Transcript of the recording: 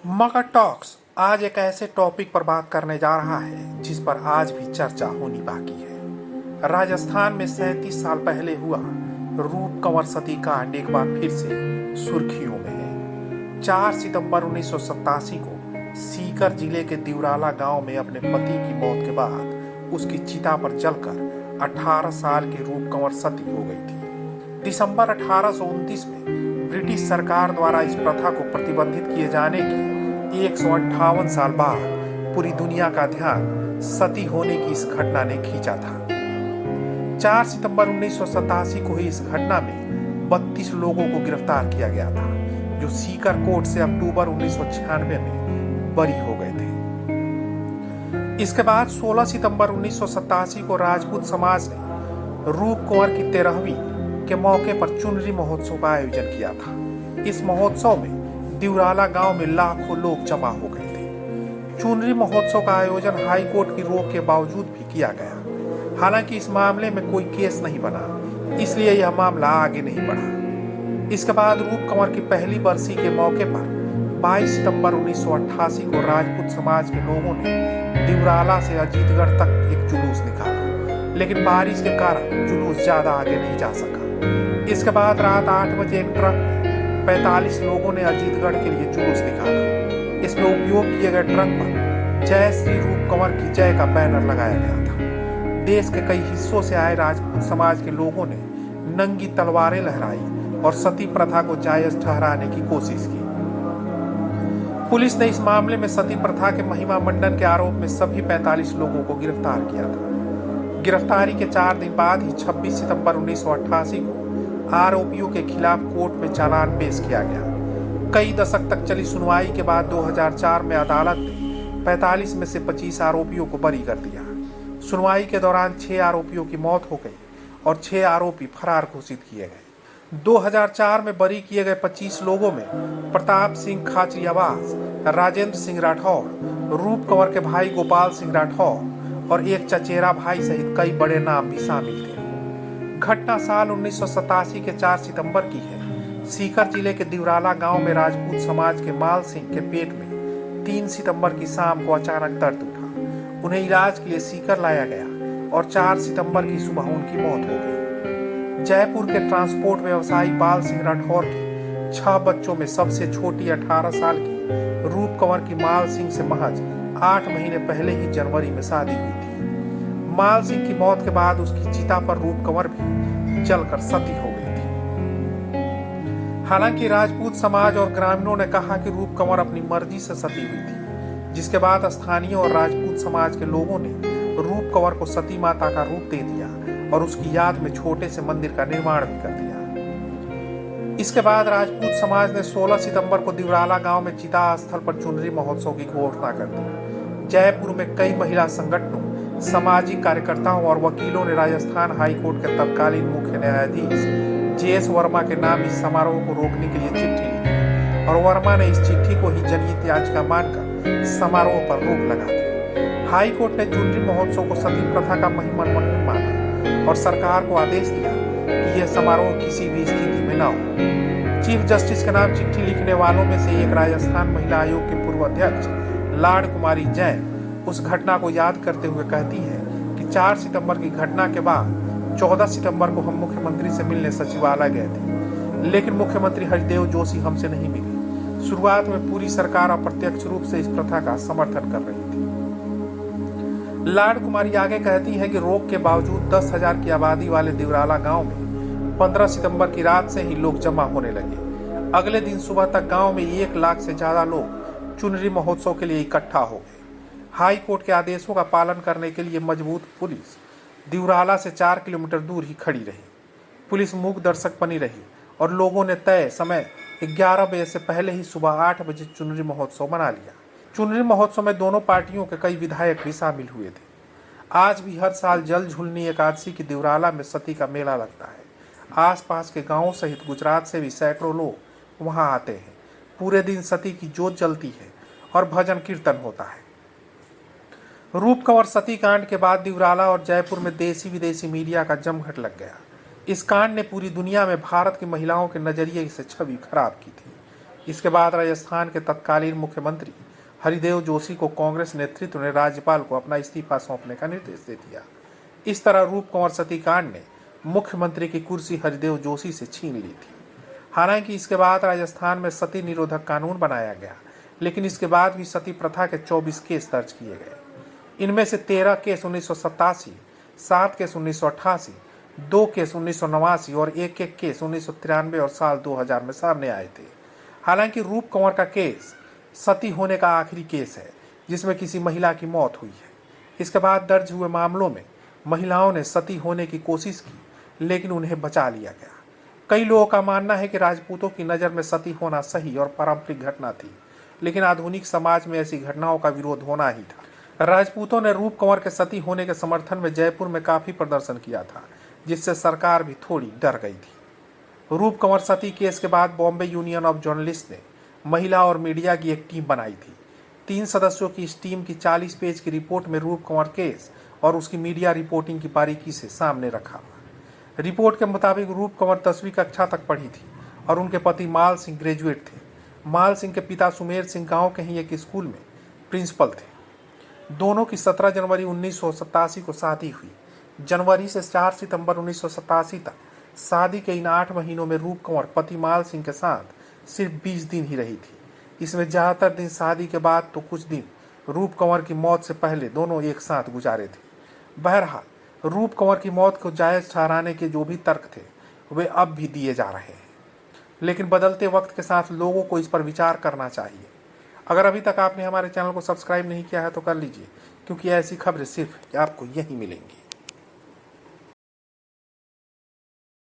मगर टॉक्स आज एक ऐसे टॉपिक पर बात करने जा रहा है जिस पर आज भी चर्चा होनी बाकी है। राजस्थान में 37 साल पहले हुआ रूप कंवर सतीकांड एक बार फिर से सुर्खियों में है। 4 सितंबर 1987 को सीकर जिले के दिवराला गांव में अपने पति की मौत के बाद उसकी चिता पर जलकर 18 साल के रूप कंवर सती हो गई थी। दिसंबर 1829 में ब्रिटिश सरकार द्वारा इस प्रथा को प्रतिबंधित किए जाने के 158 साल बाद पूरी दुनिया का ध्यान सती होने की इस घटना ने खींचा था। 4 सितंबर 1987 को हुई इस घटना में 32 लोगों को गिरफ्तार किया गया था, जो सीकर कोर्ट से अक्टूबर 1996 में बरी हो गए थे। इसके बाद 16 सितंबर 1987 को राजपूत समाज ने रूप कंवर की 13वीं के मौके पर चुनरी महोत्सव का आयोजन किया था। इस महोत्सव में दिवराला गांव में लाखों लोग जमा हो गए थे। चुनरी महोत्सव का आयोजन हाई कोर्ट की रोक के बावजूद भी किया गया। हालांकि इस मामले में कोई केस नहीं बना, इसलिए यह मामला आगे नहीं बढ़ा। इसके बाद रूप कंवर की पहली बरसी के मौके पर 22 सितंबर 1988 को राजपूत समाज के लोगों ने दिवराला से अजीतगढ़ तक एक जुलूस निकाला, लेकिन बारिश के कारण जुलूस ज्यादा आगे नहीं जा सका। इसके बाद रात 8 बजे एक ट्रक में 45 लोगों ने अजीतगढ़ के लिए जुलूस निकाला। इसमें उपयोग किए गए ट्रक पर जय श्री रूप कंवर की जय का बैनर लगाया गया था। देश के कई हिस्सों से आए राजपूत समाज के लोगों ने नंगी तलवारें लहराई और सती प्रथा को जायज ठहराने की कोशिश की। पुलिस ने इस मामले में सती प्रथा के महिमा मंडन के आरोप में सभी 45 लोगों को गिरफ्तार किया था। गिरफ्तारी के 4 दिन बाद ही 26 सितंबर 1988 को आरोपियों के खिलाफ कोर्ट में चालान पेश किया गया। कई दशक तक चली सुनवाई के बाद 2004 में अदालत ने 45 में से 25 आरोपियों को बरी कर दिया। सुनवाई के दौरान 6 आरोपियों की मौत हो गई और 6 आरोपी फरार घोषित किए गए। 2004 में बरी किए गए 25 लोगों में प्रताप सिंह खाचरियावास, राजेंद्र सिंह राठौर, रूप कंवर के भाई गोपाल सिंह राठौर और एक चचेरा भाई सहित कई बड़े नाम भी शामिल थे। घटना साल 1987 के 4 सितंबर की है। सीकर जिले के दिवराला गांव में राजपूत समाज के माल सिंह के पेट में 3 सितंबर की शाम को अचानक दर्द उठा। उन्हें इलाज के लिए सीकर लाया गया और 4 सितंबर की सुबह उनकी मौत हो गई। जयपुर के ट्रांसपोर्ट व्यवसायी बाल सिंह राठौर के 6 बच्चों में सबसे छोटी 18 साल की रूप कंवर की माल सिंह से महज 8 महीने पहले ही जनवरी में शादी हुई थी। माल सिंह की मौत के बाद उसकी चिता पर रूप कंवर भी जलकर सती हो गई थी। हालांकि राजपूत समाज और ग्रामीणों ने कहा कि रूप कंवर अपनी मर्जी से सती हुई थी, जिसके बाद स्थानीय और राजपूत समाज के लोगों ने रूप कंवर को सती माता का रूप दे दिया और उसकी याद में छोटे से मंदिर का निर्माण भी कर दिया। इसके बाद राजपूत समाज ने 16 सितंबर को दिवराला गांव में चिता स्थल पर चुनरी महोत्सव की घोषणा कर दी। जयपुर में कई महिला संगठनों, सामाजिक कार्यकर्ताओं और वकीलों ने राजस्थान हाई कोर्ट के तत्कालीन मुख्य न्यायाधीश JS वर्मा के नाम इस समारोह को रोकने के लिए चिट्ठी लिखी और वर्मा ने इस चिट्ठी को ही जनहित याचिका मानकर समारोह पर रोक लगा दी। हाई कोर्ट ने चुनरी महोत्सव को सती प्रथा का महिमा मंडन माना और सरकार को आदेश दिया कि यह समारोह किसी भी स्थिति में न हो। चीफ जस्टिस के नाम चिट्ठी लिखने वालों में से एक राजस्थान महिला आयोग के पूर्व अध्यक्ष लाड़ कुमारी जैन उस घटना को याद करते हुए कहती है कि 4 सितंबर की घटना के बाद 14 सितंबर को हम मुख्यमंत्री से मिलने सचिवालय गए थे, लेकिन मुख्यमंत्री हरिदेव जोशी हमसे नहीं मिले। शुरुआत में पूरी सरकार अप्रत्यक्ष रूप से इस प्रथा का समर्थन कर रही थी। लाड़ कुमारी आगे कहती है कि रोक के बावजूद 10,000 की आबादी वाले दिवराला गांव में 15 सितंबर की रात से ही लोग जमा होने लगे। अगले दिन सुबह तक गांव में 1 लाख से ज्यादा लोग चुनरी महोत्सव के लिए इकट्ठा हो गए। हाई कोर्ट के आदेशों का पालन करने के लिए मजबूत पुलिस दिवराला से 4 किलोमीटर दूर ही खड़ी रही। पुलिस मूक दर्शक बनी रही और लोगों ने तय समय 11 बजे से पहले ही सुबह 8 बजे चुनरी महोत्सव मना लिया। चुनरी महोत्सव में दोनों पार्टियों के कई विधायक भी शामिल हुए थे। आज भी हर साल जल झुलनी एकादशी की दिवराला में सती का मेला लगता है। आसपास के गांवों सहित गुजरात से भी सैकड़ों लोग वहां आते हैं। पूरे दिन सती की जोत जलती है और भजन कीर्तन होता है। रूप कंवर सती कांड के बाद दिवराला और जयपुर में देसी विदेशी मीडिया का जमघट लग गया। इस कांड ने पूरी दुनिया में भारत की महिलाओं के नजरिए से छवि खराब की थी। इसके बाद राजस्थान के तत्कालीन मुख्यमंत्री हरिदेव जोशी को कांग्रेस नेतृत्व ने राज्यपाल को अपना इस्तीफा सौंपने का निर्देश दे दिया। इस तरह रूप कंवर सतीकांड ने मुख्यमंत्री की कुर्सी हरिदेव जोशी से छीन ली थी। हालांकि इसके बाद राजस्थान में सती निरोधक कानून बनाया गया, लेकिन इसके बाद भी सती प्रथा के 24 केस दर्ज किए गए। इनमें से 13 केस 1987, 7 केस 1988, 2 केस 1989 और एक केस 1993 और साल 2000 में सामने आए थे। हालांकि रूप कंवर का केस सती होने का आखिरी केस है जिसमें किसी महिला की मौत हुई है। इसके बाद दर्ज हुए मामलों में महिलाओं ने सती होने की कोशिश की, लेकिन उन्हें बचा लिया गया। कई लोगों का मानना है कि राजपूतों की नज़र में सती होना सही और पारंपरिक घटना थी, लेकिन आधुनिक समाज में ऐसी घटनाओं का विरोध होना ही था। राजपूतों ने रूप कंवर के सती होने के समर्थन में जयपुर में काफ़ी प्रदर्शन किया था, जिससे सरकार भी थोड़ी डर गई थी। रूप कंवर सती केस के बाद बॉम्बे यूनियन ऑफ जर्नलिस्ट ने महिला और मीडिया की एक टीम बनाई थी। 3 सदस्यों की इस टीम की 40 पेज की रिपोर्ट में रूप कंवर केस और उसकी मीडिया रिपोर्टिंग की बारीकी से सामने रखा। रिपोर्ट के मुताबिक रूप कंवर 10वीं कक्षा तक पढ़ी थी और उनके पति माल सिंह ग्रेजुएट थे। माल सिंह के पिता सुमेर सिंह गांव के ही एक स्कूल में प्रिंसिपल थे। दोनों की 17 जनवरी 1987 को शादी हुई। जनवरी से 4 सितंबर 1987 तक शादी के इन 8 महीनों में रूप कंवर पति माल सिंह के साथ सिर्फ 20 दिन ही रही थी। इसमें ज़्यादातर दिन शादी के बाद तो कुछ दिन रूप कंवर की मौत से पहले दोनों एक साथ गुजारे थे। बहरहाल रूप कंवर की मौत को जायज़ ठहराने के जो भी तर्क थे वे अब भी दिए जा रहे हैं, लेकिन बदलते वक्त के साथ लोगों को इस पर विचार करना चाहिए। अगर अभी तक आपने हमारे चैनल को सब्सक्राइब नहीं किया है तो कर लीजिए, क्योंकि ऐसी खबरें सिर्फ आपको यहीं मिलेंगी।